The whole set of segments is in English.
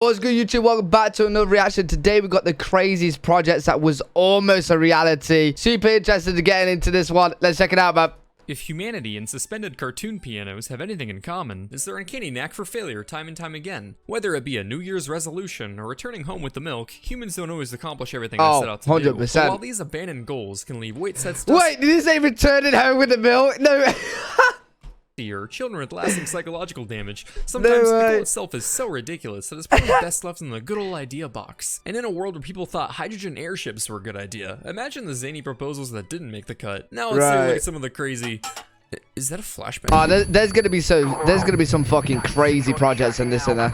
What's good, YouTube? Welcome back to another reaction. Today we got the craziest projects that was almost a reality. Super interested to getting into this one. Let's check it out, man. If humanity and suspended cartoon pianos have anything in common, it's their uncanny knack for failure time and time again. Whether it be a New Year's resolution or returning home with the milk, humans don't always accomplish everything they set out to 100%. do. But while these abandoned goals can leave weight sets Wait, did you say returning home with the milk? No. or children with lasting psychological damage, sometimes the goal itself is so ridiculous that it's probably best left in the good old idea box. And in a world where people thought hydrogen airships were a good idea, imagine the zany proposals that didn't make the cut. Now let's take a look at some of the crazy... Is that a flashback? Oh, there's gonna be some fucking crazy projects in this in there.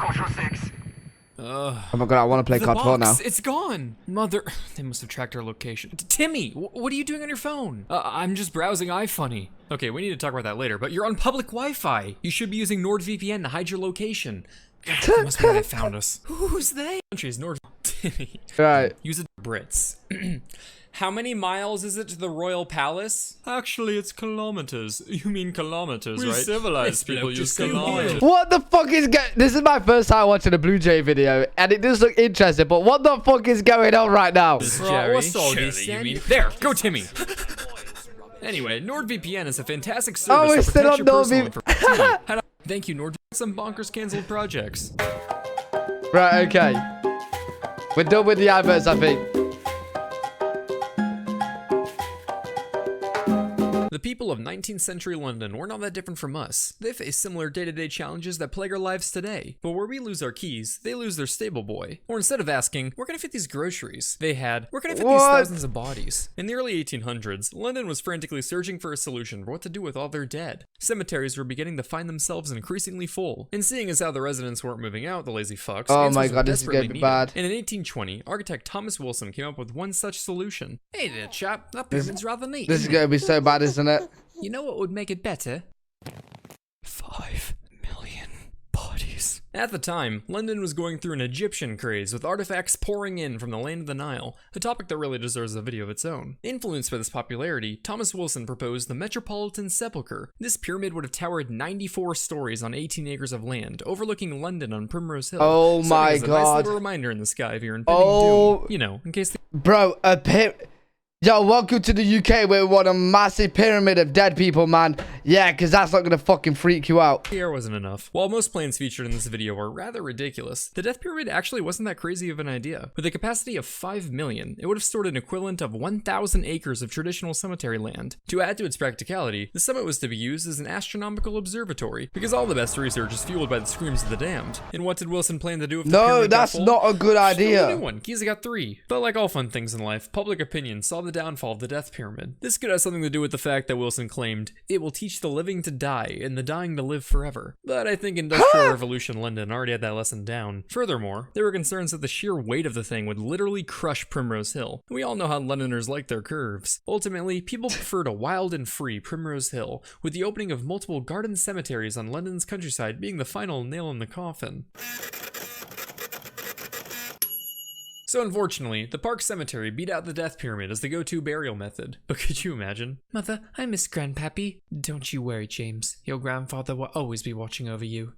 Oh my god, I want to play Control now. It's gone. Mother, they must have tracked our location. Timmy, what are you doing on your phone? I'm just browsing iFunny. Okay, we need to talk about that later, but you're on public Wi-Fi. You should be using NordVPN to hide your location. God, that must be why they found us. Who's they? Country's Nord. Timmy. Right. Use it, Brits. How many miles is it to the Royal Palace? Actually, it's kilometers. You mean kilometers, right? Civilized people use kilometers. What the fuck is This is my first time watching a Blue Jay video, and it does look interesting, but what the fuck is going on right now? What's all this? There, go Timmy. Anyway, NordVPN is a fantastic service that protects your personal information. Thank you, Nord. Some bonkers canceled projects. Right, okay. We're done with the adverts, I think. The people of 19th century London were not that different from us. They face similar day-to-day challenges that plague our lives today. But where we lose our keys, they lose their stable boy. Or instead of asking, where can I fit these groceries? They had, where can I fit these thousands of bodies? In the early 1800s, London was frantically searching for a solution for what to do with all their dead. Cemeteries were beginning to find themselves increasingly full. And seeing as how the residents weren't moving out, the lazy fucks, oh my god, this is getting bad. And in 1820, architect Thomas Wilson came up with one such solution. Hey there, chap, that pyramid's rather neat. This is gonna be so bad, isn't it? You know what would make it better? 5 million bodies. At the time, London was going through an Egyptian craze with artifacts pouring in from the land of the Nile, a topic that really deserves a video of its own. Influenced by this popularity, Thomas Wilson proposed the Metropolitan Sepulchre. This pyramid would have towered 94 stories on 18 acres of land, overlooking London on Primrose Hill. Oh my god. A nice little reminder in the sky of your impending doom. You know, in case Bro, Yo, welcome to the UK where we want a massive pyramid of dead people, man. Yeah, because that's not going to fucking freak you out. The air wasn't enough. While most plans featured in this video are rather ridiculous, the Death Pyramid actually wasn't that crazy of an idea. With a capacity of 5 million, it would have stored an equivalent of 1,000 acres of traditional cemetery land. To add to its practicality, the summit was to be used as an astronomical observatory, because all the best research is fueled by the screams of the damned. And what did Wilson plan to do if the pyramid got full? No, that's not a good idea. New one. He's got 3. But like all fun things in life, public opinion saw the downfall of the Death Pyramid. This could have something to do with the fact that Wilson claimed, it will teach the living to die and the dying to live forever. But I think Industrial Revolution London already had that lesson down. Furthermore, there were concerns that the sheer weight of the thing would literally crush Primrose Hill. We all know how Londoners like their curves. Ultimately, people preferred a wild and free Primrose Hill, with the opening of multiple garden cemeteries on London's countryside being the final nail in the coffin. So unfortunately, the Park Cemetery beat out the Death Pyramid as the go-to burial method. But could you imagine? Mother, I miss Grandpappy. Don't you worry, James. Your grandfather will always be watching over you.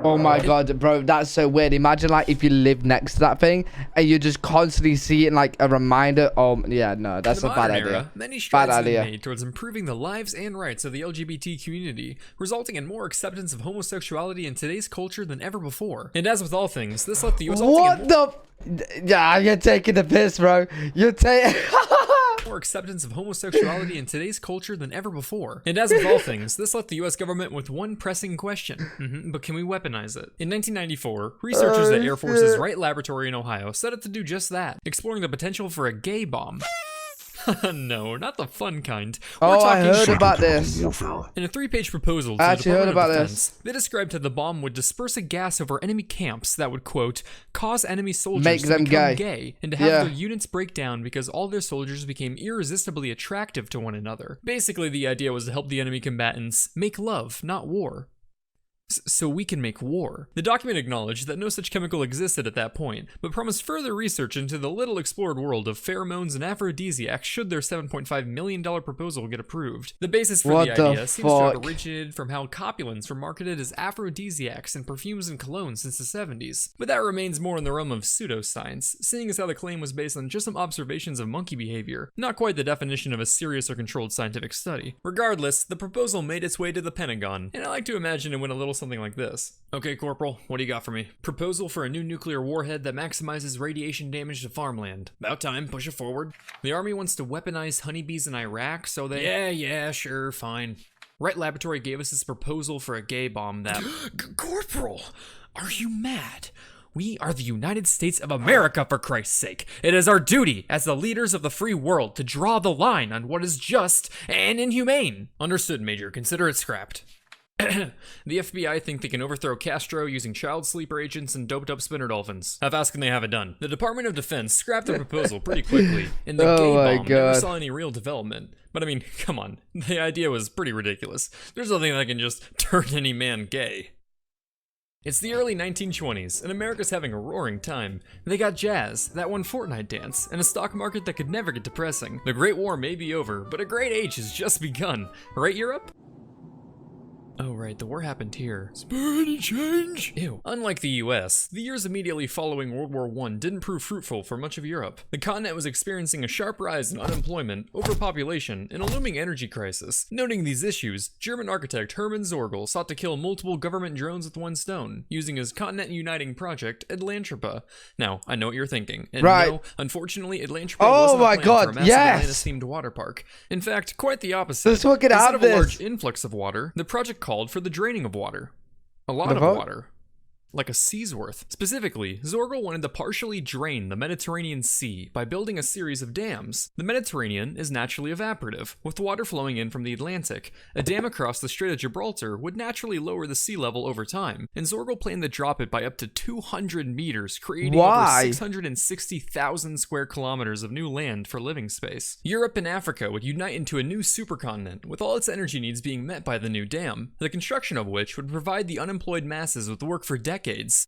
Oh my god, bro, that's so weird. Imagine like if you live next to that thing and you just constantly see it in like a reminder. Oh yeah, no, that's a bad idea. Many strides have been made towards improving the lives and rights of the LGBT community, resulting in more acceptance of homosexuality in today's culture than ever before. And as with all things, this left the US Yeah, you're taking the piss, bro. You're taking more acceptance of homosexuality in today's culture than ever before. And as with all things, this left the US government with one pressing question. But can we weaponize it? In 1994, researchers at Air Force's Wright Laboratory in Ohio set out to do just that, exploring the potential for a gay bomb. No, not the fun kind. I heard about this. In a 3-page proposal to the Department of Defense, they described how the bomb would disperse a gas over enemy camps that would, quote, cause enemy soldiers to become gay and to have their units break down because all their soldiers became irresistibly attractive to one another. Basically, the idea was to help the enemy combatants make love, not war. so we can make war. The document acknowledged that no such chemical existed at that point, but promised further research into the little explored world of pheromones and aphrodisiacs should their $7.5 million proposal get approved. The basis for the idea seems to have originated from how copulants were marketed as aphrodisiacs in perfumes and colognes since the 70s. But that remains more in the realm of pseudoscience, seeing as how the claim was based on just some observations of monkey behavior, not quite the definition of a serious or controlled scientific study. Regardless, the proposal made its way to the Pentagon, and I like to imagine it went a little something like this. Okay, Corporal, what do you got for me? Proposal for a new nuclear warhead that maximizes radiation damage to farmland. About time, push it forward. The army wants to weaponize honeybees in Iraq, so they... Yeah, sure, fine. Wright Laboratory gave us this proposal for a gay bomb that... Corporal, are you mad? We are the United States of America, for Christ's sake. It is our duty as the leaders of the free world to draw the line on what is just and inhumane. Understood, Major. Consider it scrapped. The FBI think they can overthrow Castro using child sleeper agents and doped up spinner dolphins. How fast can they have it done? The Department of Defense scrapped the proposal pretty quickly, and the gay bomb never saw any real development. But I mean, come on, the idea was pretty ridiculous. There's nothing that can just turn any man gay. It's the early 1920s, and America's having a roaring time. They got jazz, that one Fortnite dance, and a stock market that could never get depressing. The Great War may be over, but a great age has just begun. Right, Europe? Oh right, the war happened here. Spare any change? Ew. Unlike the US, the years immediately following World War I didn't prove fruitful for much of Europe. The continent was experiencing a sharp rise in unemployment, overpopulation, and a looming energy crisis. Noting these issues, German architect Hermann Zorgel sought to kill multiple government drones with one stone, using his continent-uniting project, Atlantropa. Now, I know what you're thinking, and no, unfortunately, Atlantropa wasn't a plan for a massive Atlantis-themed water park. In fact, quite the opposite. Instead of a large influx of water, the project called for the draining of water. A lot of water. Like a sea's worth. Specifically, Zorgel wanted to partially drain the Mediterranean Sea by building a series of dams. The Mediterranean is naturally evaporative, with water flowing in from the Atlantic. A dam across the Strait of Gibraltar would naturally lower the sea level over time, and Zorgel planned to drop it by up to 200 meters, creating over 660,000 square kilometers of new land for living space. Europe and Africa would unite into a new supercontinent, with all its energy needs being met by the new dam, the construction of which would provide the unemployed masses with work for decades.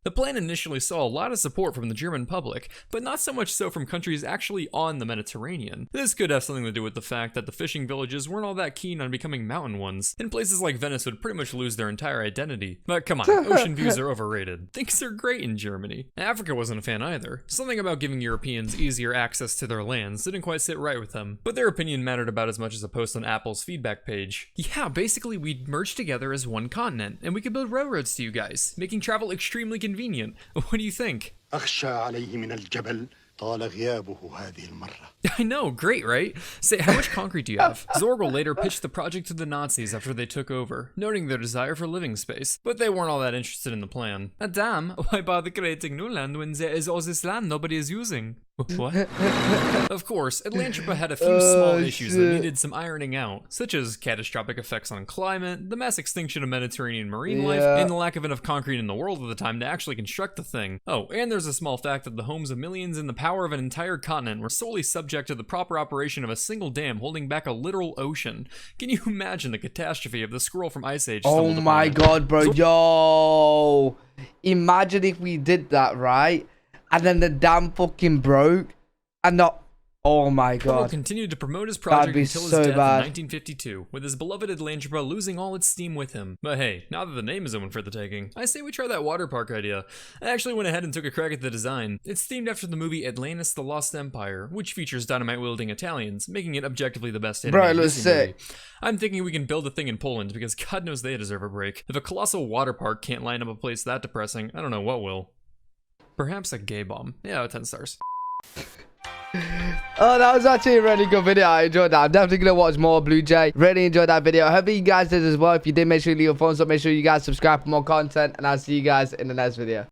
The plan initially saw a lot of support from the German public, but not so much so from countries actually on the Mediterranean. This could have something to do with the fact that the fishing villages weren't all that keen on becoming mountain ones, and places like Venice would pretty much lose their entire identity. But come on, ocean views are overrated. Things are great in Germany. Africa wasn't a fan either. Something about giving Europeans easier access to their lands didn't quite sit right with them, but their opinion mattered about as much as a post on Apple's feedback page. Yeah, basically we'd merge together as one continent, and we could build railroads to you guys, making travel extremely convenient. What do you think? I know, great, right? Say, how much concrete do you have? Zorgel later pitched the project to the Nazis after they took over, noting their desire for living space, but they weren't all that interested in the plan. A dam? Why bother creating new land when there is all this land nobody is using? What? Of course, Atlantropa had a few small issues that needed some ironing out, such as catastrophic effects on climate, the mass extinction of Mediterranean marine life, and the lack of enough concrete in the world at the time to actually construct the thing. Oh, and there's a small fact that the homes of millions and the power of an entire continent were solely subject to the proper operation of a single dam holding back a literal ocean. Can you imagine the catastrophe if the squirrel from Ice Age stumbled upon my god, bro. Yo, imagine if we did that, right? And then the dam fucking broke, and not. Oh my god. Zorgel continued to promote his project until his death in 1952, with his beloved Atlantropa losing all its steam with him. But hey, now that the name is open for the taking, I say we try that water park idea. I actually went ahead and took a crack at the design. It's themed after the movie Atlantis: The Lost Empire, which features dynamite-wielding Italians, making it objectively the best animated Disney movie. I'm thinking we can build a thing in Poland, because God knows they deserve a break. If a colossal water park can't line up a place that depressing, I don't know what will. Perhaps a gay bomb. Yeah, 10 stars. Oh, that was actually a really good video. I enjoyed that. I'm definitely gonna watch more Blue Jay. Really enjoyed that video. I hope you guys did as well. If you did, make sure you leave a thumbs up. Make sure you guys subscribe for more content, and I'll see you guys in the next video.